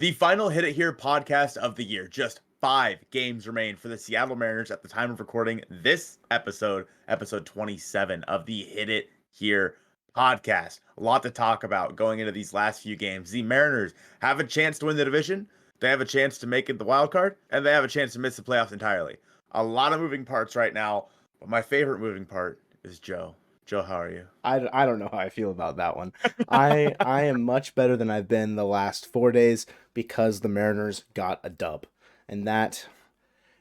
The final Hit It Here podcast of the year. Just 5 games remain for the Seattle Mariners at the time of recording this episode, episode 27 of the Hit It Here podcast. A lot to talk about going into these last few games. The Mariners have a chance to win the division, they have a chance to make it the wild card, and they have a chance to miss the playoffs entirely. A lot of moving parts right now, but my favorite moving part is Joe. Joe, how are you? I don't know how I feel about that one. I am much better than I've been the last 4 days because the Mariners got a dub, and that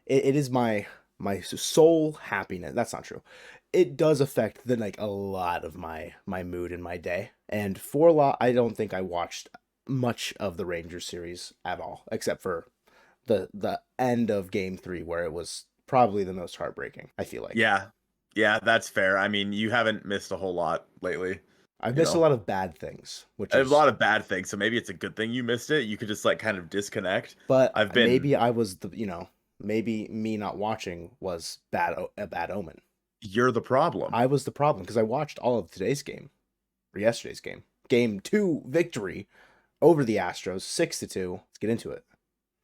it is my sole happiness. That's not true. It does affect a lot of my mood in my day. And for a lot, I don't think I watched much of the Rangers series at all, except for the end of Game 3, where it was probably the most heartbreaking. I feel like. Yeah, that's fair. I mean, you haven't missed a whole lot lately. I've missed a lot of bad things, which A is lot of bad things, so maybe it's a good thing you missed it. You could just kind of disconnect. But I've been maybe I was maybe me not watching was a bad omen. You're the problem. I was the problem because I watched all of today's game, or yesterday's game. Game 2 victory over the Astros, 6-2. Let's get into it.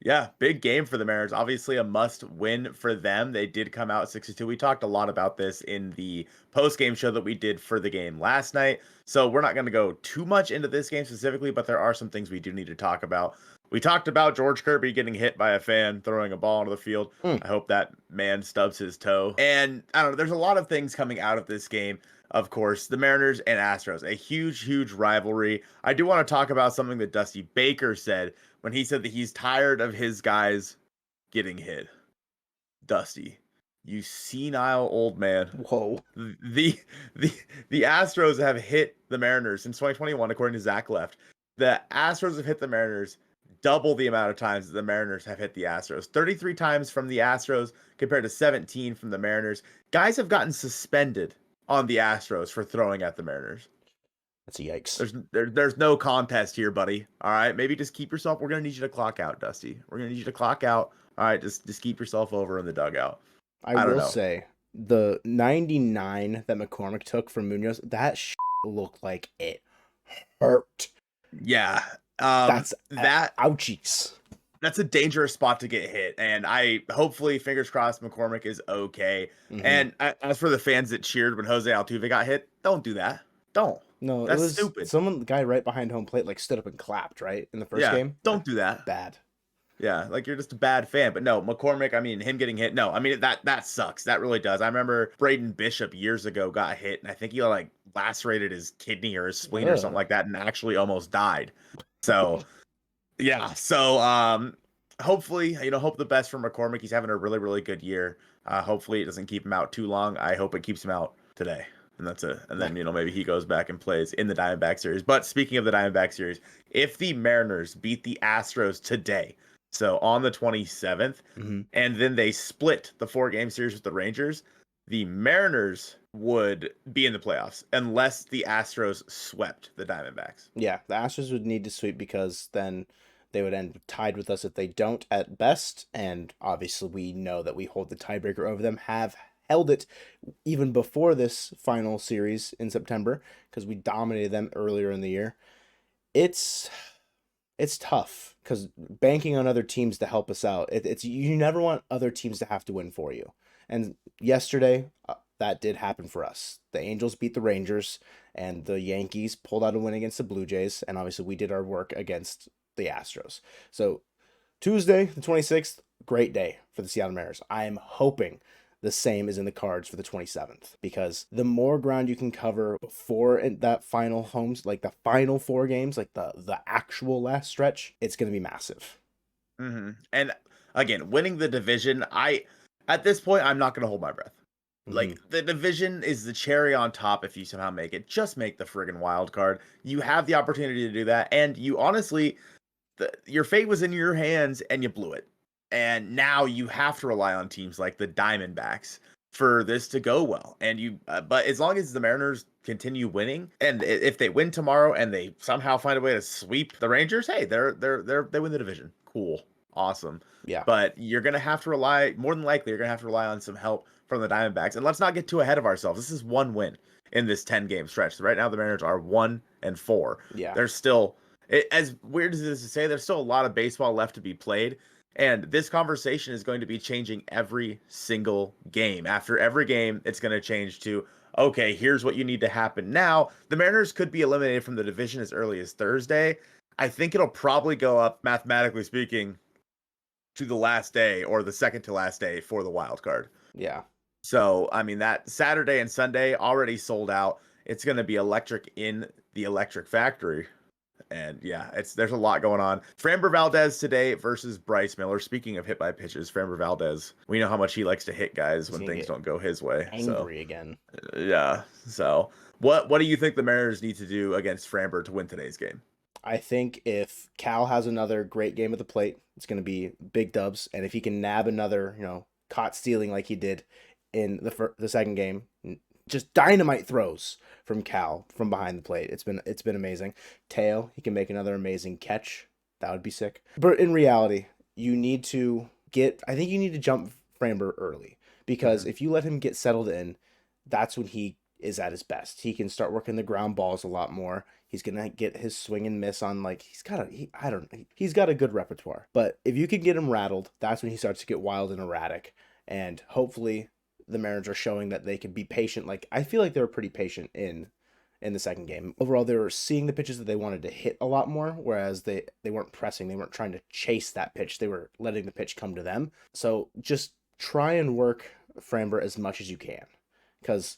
Yeah, big game for the Mariners. Obviously a must win for them. They did come out 6-2. We talked a lot about this in the post-game show that we did for the game last night. So we're not going to go too much into this game specifically, but there are some things we do need to talk about. We talked about George Kirby getting hit by a fan throwing a ball into the field. I hope that man stubs his toe. And I don't know, there's a lot of things coming out of this game. Of course, the Mariners and Astros, a huge rivalry. I do want to talk about something that Dusty Baker said when he said that he's tired of his guys getting hit. Dusty, you senile old man. Whoa. The Astros have hit the Mariners since 2021, according to Zach Left. The Astros have hit the Mariners double the amount of times that the Mariners have hit the Astros. 33 times from the Astros compared to 17 from the Mariners. Guys have gotten suspended on the Astros for throwing at the Mariners. That's a yikes. There's no contest here, buddy. All right, maybe just keep yourself. We're gonna need you to clock out, Dusty. We're gonna need you to clock out. All right, just keep yourself over in the dugout. I will say the 99 that McCormick took from Munoz, that looked like it hurt. Yeah, that's ouchies. That's a dangerous spot to get hit, and hopefully, fingers crossed, McCormick is okay. Mm-hmm. And as for the fans that cheered when Jose Altuve got hit, don't do that. Don't. No, that's it was stupid. The guy right behind home plate stood up and clapped right in the first game. Don't do that. Bad. Yeah, you're just a bad fan. But no, McCormick, I mean, him getting hit. No, I mean that sucks. That really does. I remember Braden Bishop years ago got hit, and I think he lacerated his kidney or his spleen or something like that, and actually almost died. So. Yeah, so hopefully, hope the best for McCormick. He's having a really good year. Hopefully it doesn't keep him out too long. I hope it keeps him out today. And that's it. And then, maybe he goes back and plays in the Diamondback series. But speaking of the Diamondback series, if the Mariners beat the Astros today, so on the 27th, and then they split the 4-game series with the Rangers, the Mariners would be in the playoffs unless the Astros swept the Diamondbacks. Yeah, the Astros would need to sweep because then they would end tied with us if they don't at best. And obviously we know that we hold the tiebreaker over them, have held it even before this final series in September because we dominated them earlier in the year. It's tough because banking on other teams to help us out. You never want other teams to have to win for you. And yesterday, that did happen for us. The Angels beat the Rangers, and the Yankees pulled out a win against the Blue Jays, and obviously we did our work against the Astros. So Tuesday, the 26th, great day for the Seattle Mariners. I am hoping the same is in the cards for the 27th, because the more ground you can cover before that final the final 4 games, the actual last stretch, it's going to be massive. Mm-hmm. And again, winning the division, at this point, I'm not going to hold my breath. The division is the cherry on top if you somehow make it. Just make the friggin' wild card. You have the opportunity to do that, and you honestly, your fate was in your hands, and you blew it. And now you have to rely on teams like the Diamondbacks for this to go well. And but as long as the Mariners continue winning, and if they win tomorrow and they somehow find a way to sweep the Rangers, hey, they win the division. Cool. Awesome. Yeah. But you're going to have to rely, more than likely, you're going to have to rely on some help from the Diamondbacks. And let's not get too ahead of ourselves. This is one win in this 10-game stretch. Right now, the Mariners are 1-4. Yeah. There's still As weird as it is to say, there's still a lot of baseball left to be played. And this conversation is going to be changing every single game. After every game, it's going to change to, okay, here's what you need to happen now. The Mariners could be eliminated from the division as early as Thursday. I think it'll probably go up, mathematically speaking, to the last day or the second to last day for the wild card. Yeah. So, I mean, that Saturday and Sunday already sold out. It's going to be electric in the electric factory. And yeah, there's a lot going on. Framber Valdez today versus Bryce Miller. Speaking of hit by pitches, Framber Valdez, we know how much he likes to hit guys He's when gonna things get don't go his way. angry again. Yeah. So what do you think the Mariners need to do against Framber to win today's game? I think if Cal has another great game at the plate, it's going to be big dubs. And if he can nab another, caught stealing like he did in the second game, just dynamite throws from Cal from behind the plate. It's been amazing. Teo, he can make another amazing catch. That would be sick. But in reality, I think you need to jump Framber early, because if you let him get settled in, that's when he is at his best. He can start working the ground balls a lot more. He's gonna get his swing and miss on, like, he's got a good repertoire. But if you can get him rattled, that's when he starts to get wild and erratic. And hopefully the Mariners are showing that they can be patient. Like, I feel like they were pretty patient in the second game. Overall, they were seeing the pitches that they wanted to hit a lot more, whereas they weren't pressing. They weren't trying to chase that pitch. They were letting the pitch come to them. So just try and work Framber as much as you can. Because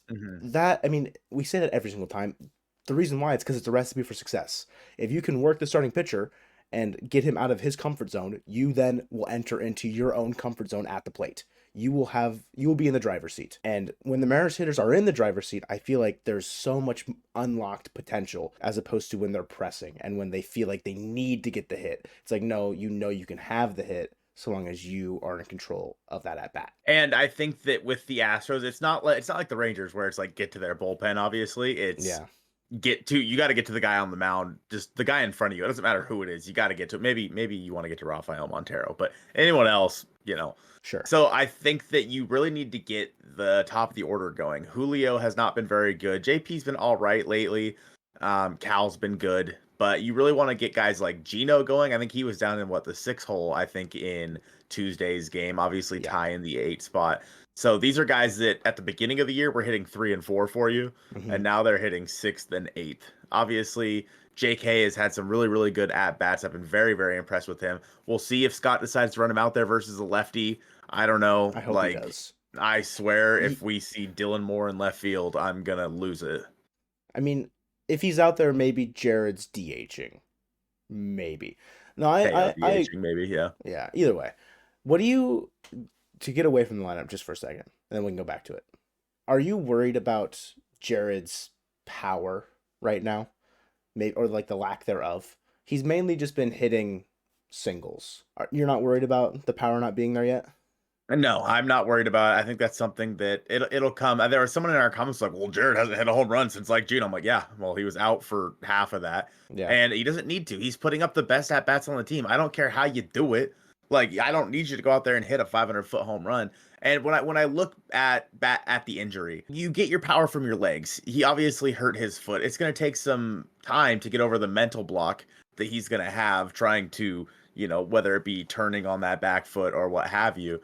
we say that every single time. The reason why, it's because it's a recipe for success. If you can work the starting pitcher and get him out of his comfort zone, you then will enter into your own comfort zone at the plate. You will be in the driver's seat. And when the Mariners hitters are in the driver's seat, I feel like there's so much unlocked potential, as opposed to when they're pressing and when they feel like they need to get the hit. It's like, no, you can have the hit so long as you are in control of that at bat. And I think that with the Astros, it's not like the Rangers where it's like get to their bullpen. Obviously, it's you got to get to the guy on the mound, just the guy in front of you. It doesn't matter who it is. You got to get to maybe you want to get to Rafael Montero, but anyone else, Sure. So I think that you really need to get the top of the order going. Julio has not been very good. JP's been all right lately. Cal's been good, but you really want to get guys like Gino going. I think he was down in the 6th hole, I think, in Tuesday's game, obviously Ty in the 8 spot. So these are guys that at the beginning of the year were hitting 3 and 4 for you, and now they're hitting 6th and 8th. Obviously, JK has had some really, really good at-bats. I've been very, very impressed with him. We'll see if Scott decides to run him out there versus a lefty. I don't know. I hope he does. I swear, if we see Dylan Moore in left field, I'm going to lose it. I mean, if he's out there, maybe Jared's DHing. Maybe. No, DHing, maybe, yeah. Yeah, either way. What do you, to get away from the lineup just for a second, and then we can go back to it. Are you worried about Jared's power right now? Maybe, or like the lack thereof? He's mainly just been hitting singles. You're not worried about the power not being there yet? No, I'm not worried about it. I think that's something that it'll come. There was someone in our comments like, well, Jared hasn't hit a home run since like June. I'm like, yeah, well, he was out for half of that. Yeah. And he doesn't need to. He's putting up the best at-bats on the team. I don't care how you do it. Like, I don't need you to go out there and hit a 500-foot home run. And when I look at the injury, you get your power from your legs. He obviously hurt his foot. It's going to take some time to get over the mental block that he's going to have trying to, whether it be turning on that back foot or what have you,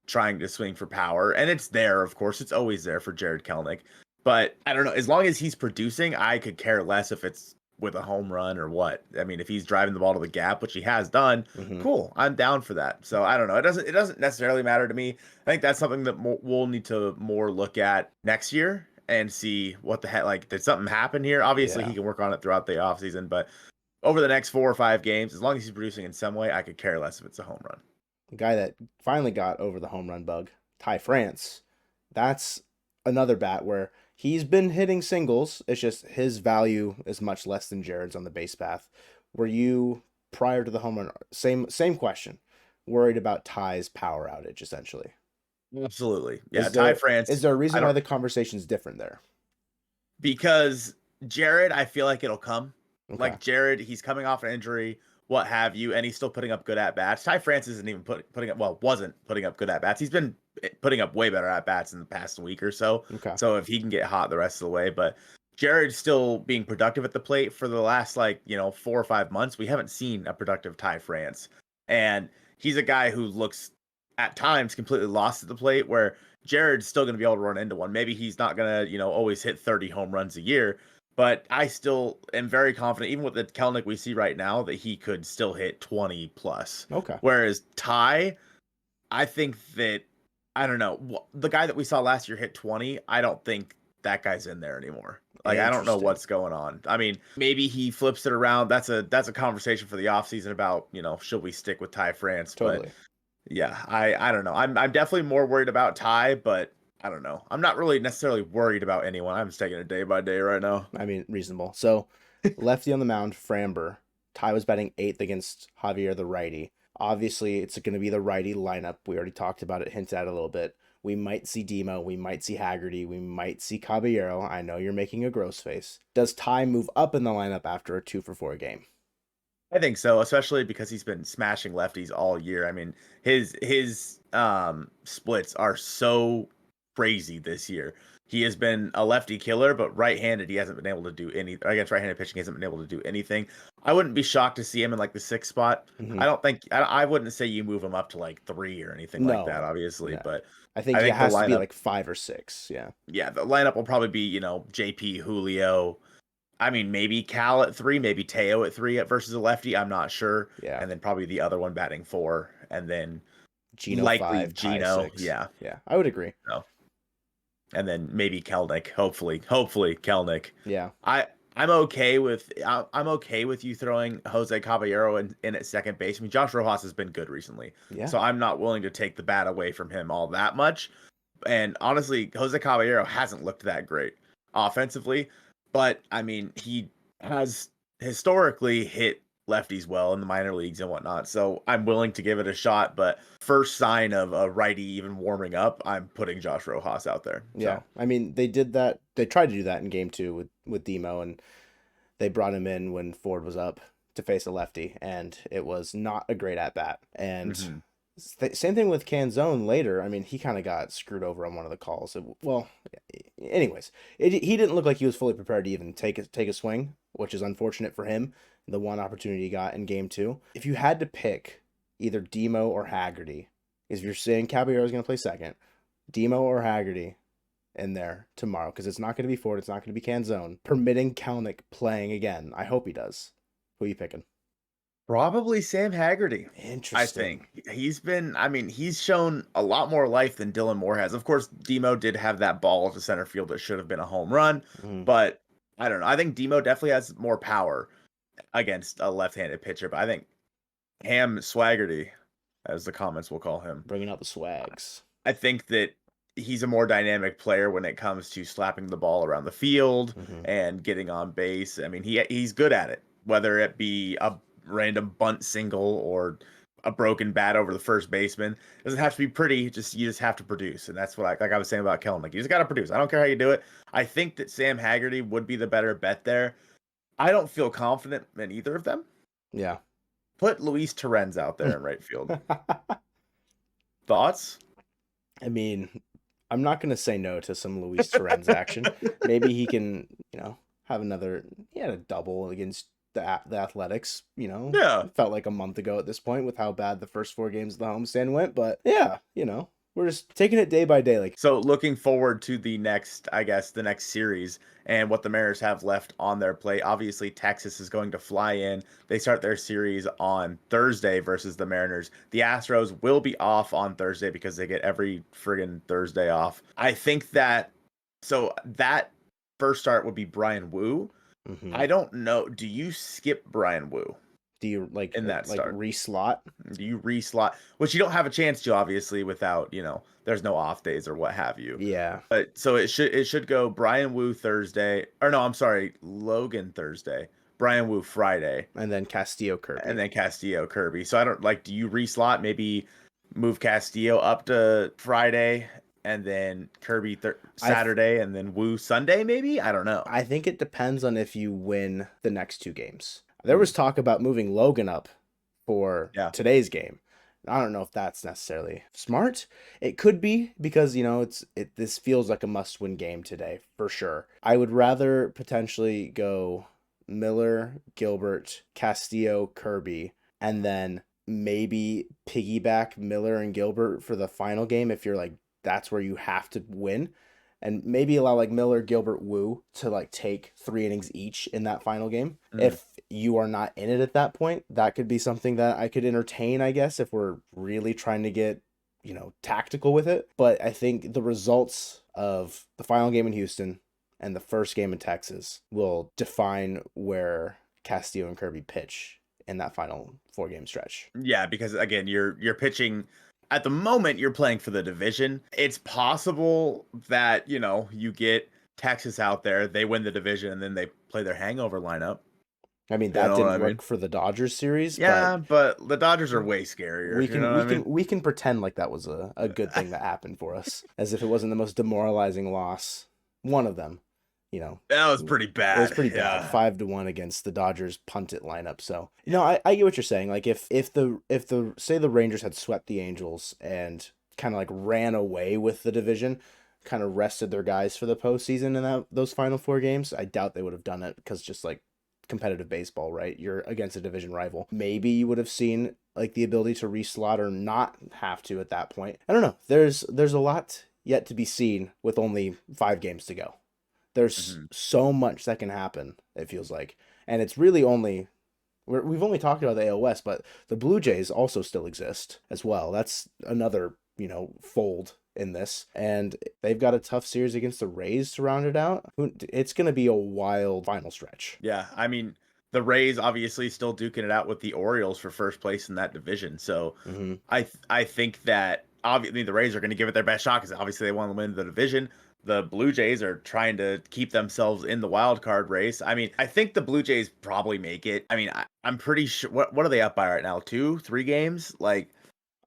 trying to swing for power. And it's there, of course. It's always there for Jared Kelenic. But I don't know. As long as he's producing, I could care less if it's with a home run or what. I mean, if he's driving the ball to the gap, which he has done, cool. I'm down for that. So I don't know. It doesn't necessarily matter to me. I think that's something that we'll need to more look at next year and see what the heck, like, did something happen here? Obviously, he can work on it throughout the offseason, but over the next 4 or 5 games, as long as he's producing in some way, I could care less if it's a home run. The guy that finally got over the home run bug, Ty France, that's another bat where he's been hitting singles. It's just his value is much less than Jared's on the base path. Were you, prior to the home run, same question, worried about Ty's power outage, essentially? Absolutely. Yeah, Ty France. Is there a reason why the conversation's different there? Because Jared, I feel like it'll come. Okay. Like Jared, he's coming off an injury, what have you, and he's still putting up good at-bats. Ty France isn't even wasn't putting up good at-bats. He's been putting up way better at-bats in the past week or so. Okay. So if he can get hot the rest of the way. But Jared's still being productive at the plate for the last 4 or 5 months. We haven't seen a productive Ty France. And he's a guy who looks at times completely lost at the plate where Jared's still going to be able to run into one. Maybe he's not going to, always hit 30 home runs a year, but I still am very confident, even with the Kelenic we see right now, that he could still hit 20 plus. Okay. Whereas Ty, I think that, I don't know, the guy that we saw last year hit 20, I don't think that guy's in there anymore. Like, I don't know what's going on. I mean, maybe he flips it around. That's a conversation for the offseason about, should we stick with Ty France? Totally. But yeah, I don't know. I'm definitely more worried about Ty, but I don't know. I'm not really necessarily worried about anyone. I'm just taking it day by day right now. I mean, reasonable. So, lefty on the mound, Framber. Ty was batting 8th against Javier, the righty. Obviously, it's going to be the righty lineup. We already talked about it, hinted at a little bit. We might see Demo. We might see Haggerty. We might see Caballero. I know you're making a gross face. Does Ty move up in the lineup after a 2-for-4 game? I think so, especially because he's been smashing lefties all year. I mean, his splits are so crazy this year. He has been a lefty killer, but right-handed he hasn't been able to do anything. Against right-handed pitching, he hasn't been able to do anything. I wouldn't be shocked to see him in like the 6th spot. Mm-hmm. I don't think I wouldn't say you move him up to like 3 or anything like that, obviously, but I think it has to be like 5 or 6. Yeah. Yeah, the lineup will probably be, JP, Julio. I mean, maybe Cal at 3, maybe Teo at 3 versus a lefty. I'm not sure. Yeah. And then probably the other one batting 4, and then Gino likely 5, Gino. 6. Yeah. Yeah, I would agree. So, and then maybe Kelenic. Hopefully Kelenic. Yeah. I'm okay with you throwing Jose Caballero in at second base. I mean, Josh Rojas has been good recently. Yeah. So I'm not willing to take the bat away from him all that much. And honestly, Jose Caballero hasn't looked that great offensively. But, I mean, he has historically hit lefties well in the minor leagues and whatnot. So I'm willing to give it a shot. But first sign of a righty even warming up, I'm putting Josh Rojas out there. Yeah. I mean, they did that. They tried to do that in game 2 with Demo, and they brought him in when Ford was up to face a lefty, and it was not a great at-bat. And same thing with Canzone later. I mean, he kind of got screwed over on one of the calls. Anyways, he didn't look like he was fully prepared to even take a swing, which is unfortunate for him. The one opportunity he got in game 2. If you had to pick either Demo or Haggerty, if you're saying Caballero is going to play second, Demo or Haggerty in there tomorrow, because it's not going to be Ford, it's not going to be Canzone, permitting Kelenic playing again. I hope he does. Who are you picking? Probably Sam Haggerty. Interesting. I think he's shown a lot more life than Dylan Moore has. Of course, Demo did have that ball to center field that should have been a home run, but I don't know. I think Demo definitely has more power against a left-handed pitcher, but I think Ham Swaggerty, as the comments will call him, bringing out the swags. I think that he's a more dynamic player when it comes to slapping the ball around the field and getting on base. I mean, he's good at it, whether it be a random bunt single or a broken bat over the first baseman. It doesn't have to be pretty. You just have to produce. And that's what I was saying about Kelenic. You just got to produce. I don't care how you do it. I think that Sam Haggerty would be the better bet there. I don't feel confident in either of them. Yeah. Put Luis Torrens out there in right field. Thoughts? I mean, I'm not going to say no to some Luis Torrens action. Maybe he can, have another. He had a double against the Athletics. Yeah. It felt like a month ago at this point with how bad the first 4 games of the homestand went. But yeah, we're just taking it day by day. So looking forward to the next series and what the Mariners have left on their plate. Obviously, Texas is going to fly in. They start their series on Thursday versus the Mariners. The Astros will be off on Thursday because they get every friggin' Thursday off. I think that first start would be Brian Wu. I don't know. Do you skip Brian Wu? Do you in that start reslot? Do you reslot? Which you don't have a chance to, obviously, without there's no off days or what have you. Yeah. But so it should go Brian Wu Thursday, or no, I'm sorry, Logan Thursday, Brian Wu Friday, and then Castillo Kirby. So I don't do you reslot? Maybe move Castillo up to Friday and then Kirby Saturday and then Wu Sunday. Maybe I don't know. I think it depends on if you win the next 2 games. There was talk about moving Logan up for today's game. I don't know if that's necessarily smart. It could be because, this feels like a must-win game today for sure. I would rather potentially go Miller, Gilbert, Castillo, Kirby, and then maybe piggyback Miller and Gilbert for the final game if you're like that's where you have to win. And maybe allow like Miller, Gilbert, Wu to like take 3 innings each in that final game. Mm. If you are not in it at that point, that could be something that I could entertain, I guess, if we're really trying to get, tactical with it. But I think the results of the final game in Houston and the first game in Texas will define where Castillo and Kirby pitch in that final 4-game stretch. Yeah, because again, you're pitching at the moment you're playing for the division. It's possible that, you get Texas out there, they win the division, and then they play their hangover lineup. I mean, You that know what I didn't mean? work for the Dodgers series, but Yeah, but the Dodgers are way scarier. we You can know what we I mean? can we can pretend like that was a good thing that happened for us, as if it wasn't the most demoralizing loss. One of them, you know, That was pretty it was bad. pretty bad. Yeah. 5-1 against the Dodgers punt it lineup. So I get what you're saying. Like if the say the Rangers had swept the Angels and kind of like ran away with the division, kind of rested their guys for the postseason in those final 4 games, I doubt they would have done it because just like competitive baseball, right? You're against a division rival. Maybe you would have seen like the ability to reslot or not have to at that point. I don't know. There's a lot yet to be seen with only 5 games to go. There's Hmm. so much that can happen, it feels like. And it's really only we've only talked about the AL West, but the Blue Jays also still exist as well. That's another, fold in this. And they've got a tough series against the Rays to round it out. It's going to be a wild final stretch. Yeah, I mean, the Rays obviously still duking it out with the Orioles for first place in that division. So Mm-hmm. I think that obviously the Rays are going to give it their best shot because obviously they want to win the division. The Blue Jays are trying to keep themselves in the wild card race. I mean, I think the Blue Jays probably make it. I mean, I'm pretty sure. What are they up by right now? 2, 3 games? Like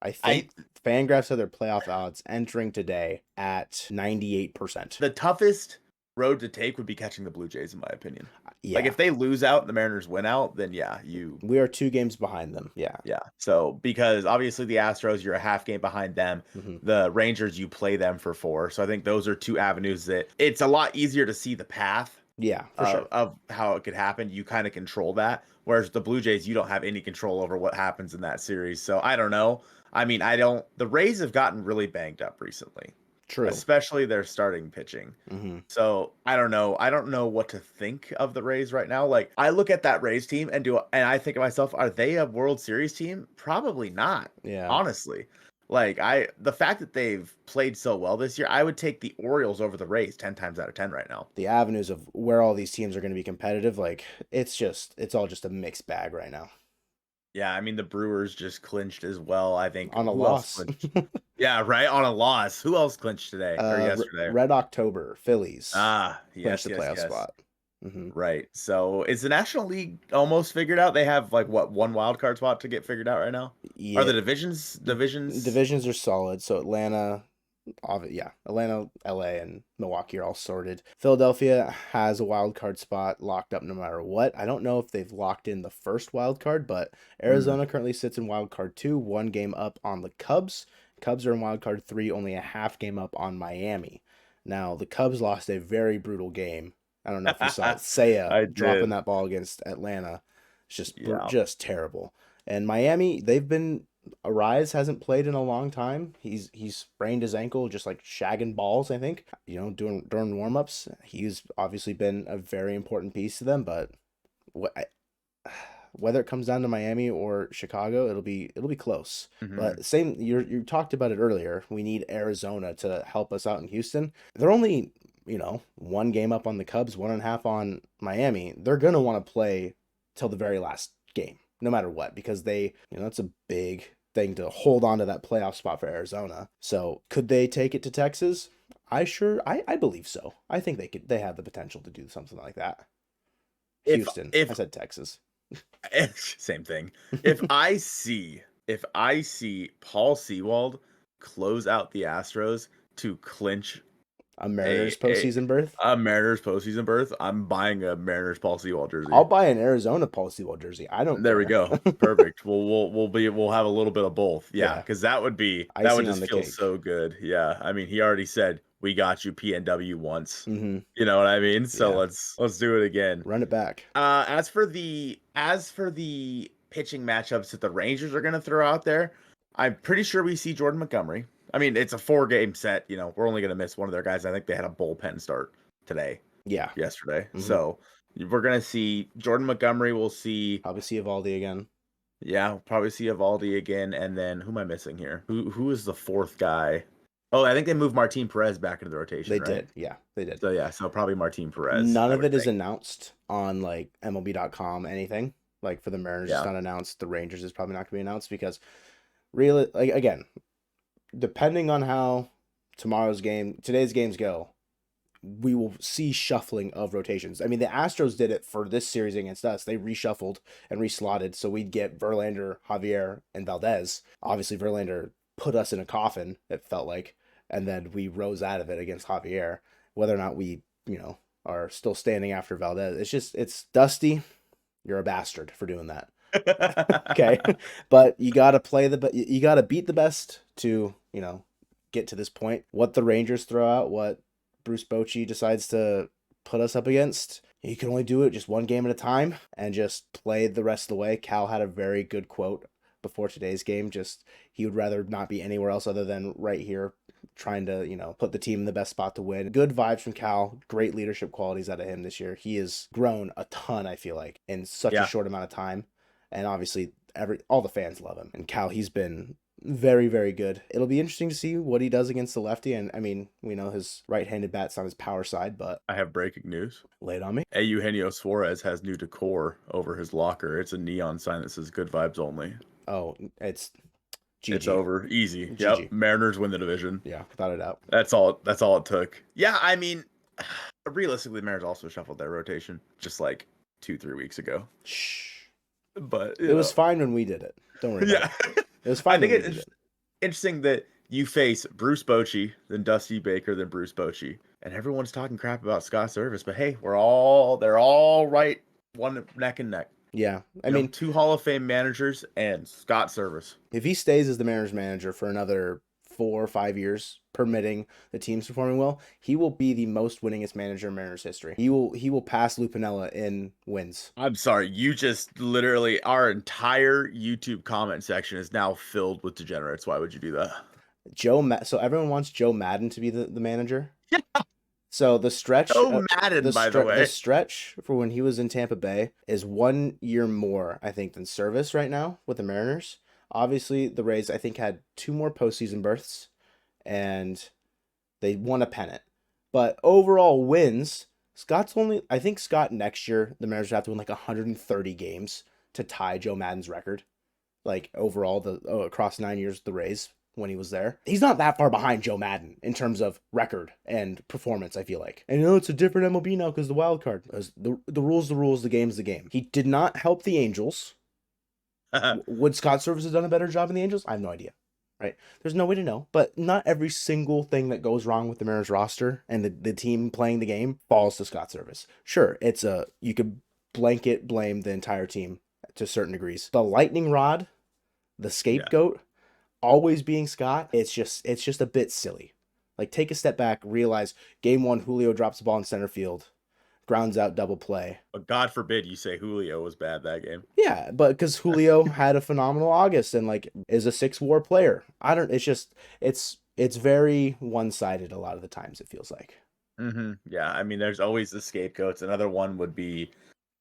I I think Fangraphs have their playoff odds entering today at 98%. the toughest road to take would be catching the Blue Jays, in my opinion. Like Yeah. if they lose out and the Mariners win out, then yeah, We are 2 games behind them. Yeah. yeah. So because obviously the Astros, you're a half game behind them. Mm-hmm. The Rangers, you play them for 4. So I think those are 2 avenues that it's a lot easier to see the path Yeah, for sure. of how it could happen. You kind of control that. Whereas the Blue Jays, you don't have any control over what happens in that series. So I don't know. I mean, the Rays have gotten really banged up recently, True. especially their starting pitching. Mm-hmm. So I don't know. I don't know what to think of the Rays right now. Like I look at that Rays team and I think to myself, are they a World Series team? Probably not. Yeah. Honestly. Like the fact that they've played so well this year, I would take the Orioles over the Rays 10 times out of 10 right now. The avenues of where all these teams are going to be competitive, like it's all just a mixed bag right now. Yeah, I mean the Brewers just clinched as well. I think On a who else loss. clinched? Yeah, right, on a loss. Who else clinched today or yesterday? Red October, Phillies Yes, clinched the yes, playoff yes. spot. Mm-hmm. Right. So is the National League almost figured out? They have like what, one wild card spot to get figured out right now? Are Yeah, the divisions? divisions are solid. So Atlanta, LA, and Milwaukee are all sorted. Philadelphia has a wild card spot locked up no matter what. I don't know if they've locked in the first wild card, but Arizona currently sits in wild card 2, 1 game up on the Cubs. Cubs are in wild card 3, only a half game up on Miami. Now the Cubs lost a very brutal game. I don't know if you saw it. Seiya I dropping did. that ball against Atlanta. It's Yeah. just terrible. And Miami, Arise hasn't played in a long time. He's sprained his ankle just like shagging balls, I think. During warm-ups. He's obviously been a very important piece to them, but whether it comes down to Miami or Chicago, it'll be close. Mhm. But same, you talked about it earlier. We need Arizona to help us out in Houston. They're only 1 game up on the Cubs, 1.5 on Miami. They're gonna want to play till the very last game, no matter what, because that's a big thing to hold on to that playoff spot for Arizona. So could they take it to Texas? I believe so. I think they have the potential to do something like that. Houston. I said Texas. Same thing. If I see Paul Sewald close out the Astros to clinch A Mariners postseason berth. A Mariners postseason berth. I'm buying a Mariners Paul Sewell jersey. I'll buy an Arizona Paul Sewell jersey. I don't There we care. go. Perfect. We'll have a little bit of both. Yeah, Yeah. because that would Icing on just the feel cake. so good. Yeah. I mean, he already said we got you PNW once. Mm-hmm. You know what I mean? So Yeah. let's do it again. Run it back. As for the pitching matchups that the Rangers are gonna throw out there, I'm pretty sure we see Jordan Montgomery. I mean, it's a 4-game set. You know, we're only gonna miss one of their guys. I think they had a bullpen start yesterday. Mm-hmm. So we're gonna see Jordan Montgomery. We'll see. Probably see Evaldi again. Yeah, we'll probably see Evaldi again. And then who am I missing here? Who is the fourth guy? Oh, I think they moved Martin Perez back into the rotation. They right? did. Yeah, they did. So probably Martin Perez. None of it is announced on like MLB.com, anything. Like for the Mariners, it's not announced. The Rangers is probably not going to be announced because really, like, again, depending on how today's games go, we will see shuffling of rotations. I mean, the Astros did it for this series against us. They reshuffled and reslotted, so we'd get Verlander, Javier, and Valdez. Obviously, Verlander put us in a coffin, it felt like, and then we rose out of it against Javier. Whether or not we, are still standing after Valdez, it's Dusty. You're a bastard for doing that. Okay, but you got to you got to beat the best to, get to this point. What the Rangers throw out, what Bruce Bochy decides to put us up against, you can only do it just one game at a time and just play the rest of the way. Cal had a very good quote before today's game. Just he would rather not be anywhere else other than right here, trying to, put the team in the best spot to win. Good vibes from Cal. Great leadership qualities out of him this year. He has grown a ton, I feel like, in such a short amount of time. And obviously all the fans love him. And Cal, he's been very, very good. It'll be interesting to see what he does against the lefty. And I mean, we know his right-handed bat's on his power side, but I have breaking news. Lay it on me. Eugenio Suarez has new decor over his locker. It's a neon sign that says "Good vibes only." Oh, it's GG. It's over. Easy. GG. Yep. Mariners win the division. Yeah, thought it out. That's all it took. Yeah, I mean, realistically, the Mariners also shuffled their rotation just like 2-3 weeks ago. Shh. But it was fine when we did it. Don't worry about it. It was fine. I think it's interesting that you face Bruce Bochy, then Dusty Baker, then Bruce Bochy, and everyone's talking crap about Scott Service. But hey, they're all right, one neck and neck. Yeah, I mean, 2 Hall of Fame managers and Scott Service. If he stays as the Mariners manager for another 4 or 5 years, permitting the team's performing well, he will be the most winningest manager in Mariners history. He will pass Lou Piniella in wins. I'm sorry, you just literally, our entire YouTube comment section is now filled with degenerates. Why would you do that? So everyone wants Joe Madden to be the manager? Yeah. So the stretch, the stretch for when he was in Tampa Bay is 1 year more, I think, than Service right now with the Mariners. Obviously, the Rays, I think, had 2 more postseason berths, and they won a pennant. But overall wins, I think Scott next year, the Mariners have to win like 130 games to tie Joe Madden's record. Like overall, across 9 years with the Rays when he was there. He's not that far behind Joe Madden in terms of record and performance, I feel like. And it's a different MLB now because the wild card. The rules, the game's the game. He did not help the Angels. Would Scott Service have done a better job in the Angels? I have no idea. Right? There's no way to know. But not every single thing that goes wrong with the Mariners roster and the team playing the game falls to Scott Service. Sure, you could blanket blame the entire team to certain degrees. The lightning rod, the scapegoat, always being Scott, it's just a bit silly. Like, take a step back, realize game 1, Julio drops the ball in center field, grounds out, double play. But God forbid you say Julio was bad that game. Yeah, but because Julio had a phenomenal August and like is a 6-WAR player. It's very one-sided a lot of the times, it feels like. Mm-hmm. Yeah, I mean, there's always the scapegoats. Another one would be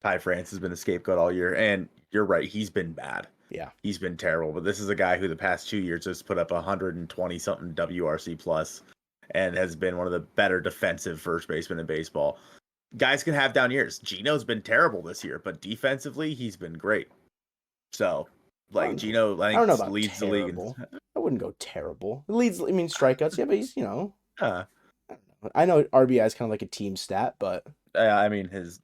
Ty France has been a scapegoat all year, and you're right, he's been bad. Yeah. He's been terrible, but this is a guy who the past 2 years has put up 120-something WRC plus and has been one of the better defensive first basemen in baseball. Guys can have down years. Gino's been terrible this year, but defensively, he's been great. So, like, Gino, I don't know about leads terrible. The league. I wouldn't go terrible. Strikeouts, yeah, but he's, I know RBI is kind of like a team stat, but... I mean, his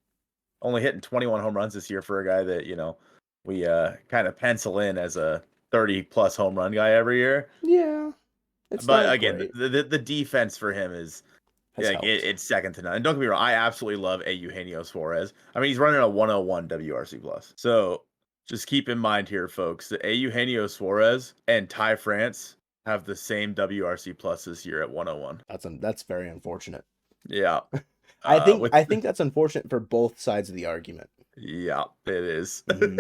only hitting 21 home runs this year for a guy that, we kind of pencil in as a 30-plus home run guy every year. Yeah. But again, the defense for him is has Like helped. it's second to none. And don't get me wrong, I absolutely love a Eugenio Suarez. I mean, he's running a 101 WRC plus. So just keep in mind here, folks, that a Eugenio Suarez and Ty France have the same WRC plus this year at 101. That's very unfortunate. Yeah. I With think that's unfortunate for both sides of the argument. yeah, it is. Hmm.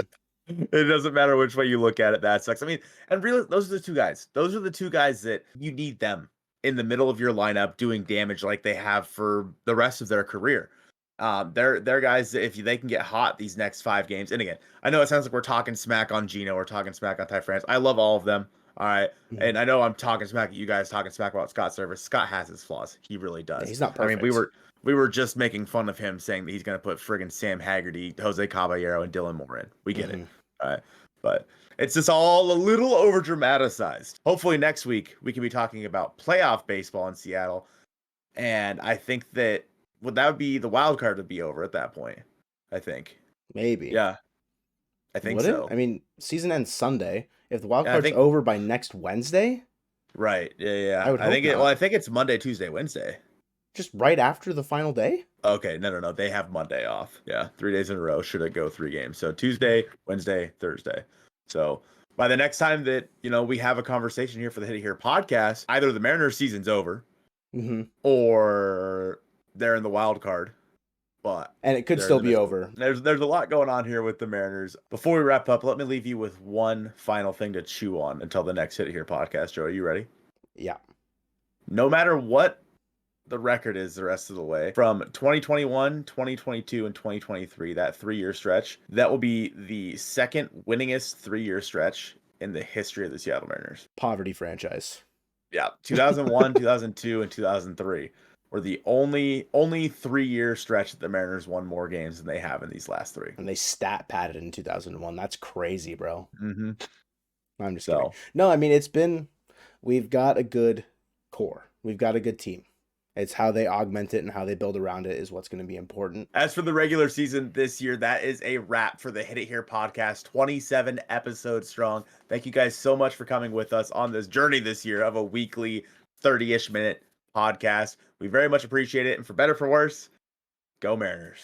It doesn't matter which way you look at it. That sucks. I mean, and really, those are the two guys. Those are the two guys that you need them in the middle of your lineup doing damage like they have for the rest of their career. They're guys that if they can get hot these next 5 games. And again, I know it sounds like we're talking smack on Gino, we're talking smack on Ty France. I love all of them. All right. Hmm. And I know I'm talking smack at you guys talking smack about Scott Service. Scott has his flaws. He really Yeah, does. he's not I mean, perfect. we were just making fun of him saying that he's going to put friggin' Sam Haggerty, Jose Caballero, and Dylan Moore in. We get it. All right. But it's just all a little over dramatized. Hopefully next week we can be talking about playoff baseball in Seattle. And I think that would be the wild card would be over at that point. I think. Maybe. Yeah. I think Would it? so. I mean, season ends Sunday. If the wild Yeah, I card's think over by next Wednesday, right. Yeah, I yeah. would I hope think not. I think it's Monday, Tuesday, Wednesday. Just right after the final day? Okay, no. They have Monday off. Yeah, 3 days in a row. Should it go 3 games? So Tuesday, Wednesday, Thursday. So by the next time that we have a conversation here for the Hit It Here podcast, either the Mariners season's over, Mm-hmm. or they're in the wild card. But And it could they're in still the be midst. over. There's a lot going on here with the Mariners. Before we wrap up, let me leave you with one final thing to chew on until the next Hit It Here podcast. Joe, are you ready? Yeah. No matter what the record is the rest of the way from 2021, 2022, and 2023, that 3-year stretch, that will be the second winningest 3-year stretch in the history of the Seattle Mariners. Poverty franchise. Yeah, 2001, 2002, and 2003 were the only 3-year stretch that the Mariners won more games than they have in these last 3. And they stat padded in 2001. That's crazy, bro. Mm-hmm. I'm just kidding. So, No, I mean, we've got a good core. We've got a good team. It's how they augment it and how they build around it is what's going to be important. as for the regular season this year, that is a wrap for the Hit It Here podcast, 27 episodes strong. Thank you guys so much for coming with us on this journey this year of a weekly 30-ish minute podcast. We very much appreciate it. And for better or for worse, go Mariners.